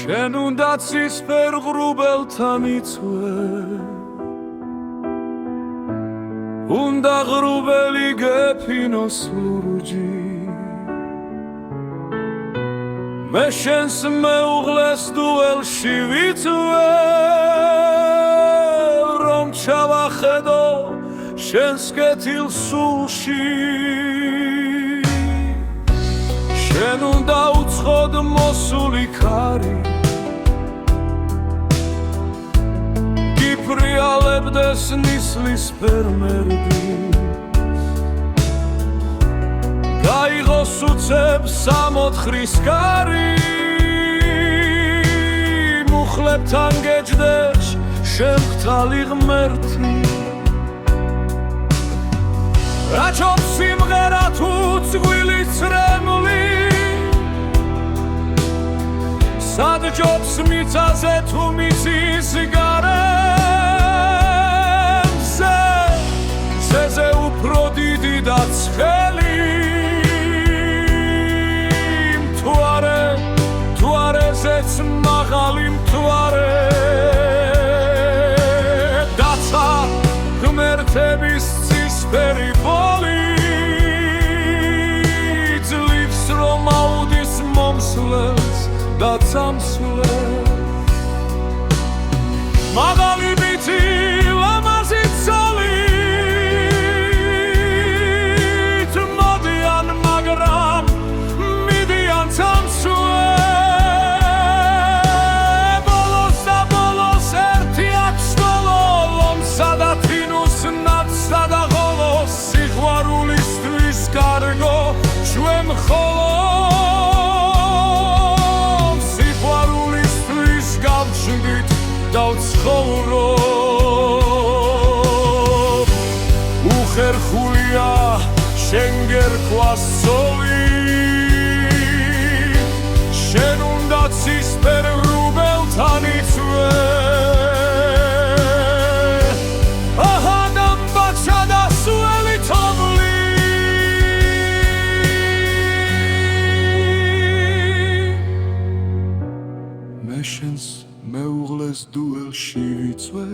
შენ უნდა ცისფერ ღრუბელთან იცვე უნდა ღრუბელი გეფინოს ლურჯი მე შენს მეუღლეს დუელში ვიცვე რომ ჩავახედო შენს კეთილ სულში შენ უნდა უცხოდ მოსული ქარი გიფრიალებდეს ნისლის ფერმერდის გაიღოს უცებს სამოთხრის კარი მუხლებთან გეჯდეს შენ ღვთალი ღმერთი რა ჯობს სიმღერა თუ წყვილი ცრემლი სად ჯობს მიწაზე თუ მიწის გარემზე ზეზე უფრო დიდი და ცხელი თუ არე ზეც მაღალი მთვარე დაცა ღმერთების ცისფერი ბოლი ძლივს რომ აუდის მომსვლელს და წამსვლელს მაღალი ბიჭი ლამაზი ცოლით მოდიან მაგრამ მიდიან წამსვლელს ბოლოს და ბოლოს ერთი აქვს ბოლო ლომსა და თინუს ნაცსა და ღოლოს სიყვარულისთვის კარგო ჩვენ ხოლო დავცხოვრობ უხერხულია შენ გერქვას ცოლი შენ უნდა ცისფერ ღრუბელთან იცვე აჰა დამბაჩა და სველი თოვლი მე შენს მეუღლეს დუელში ვიცვე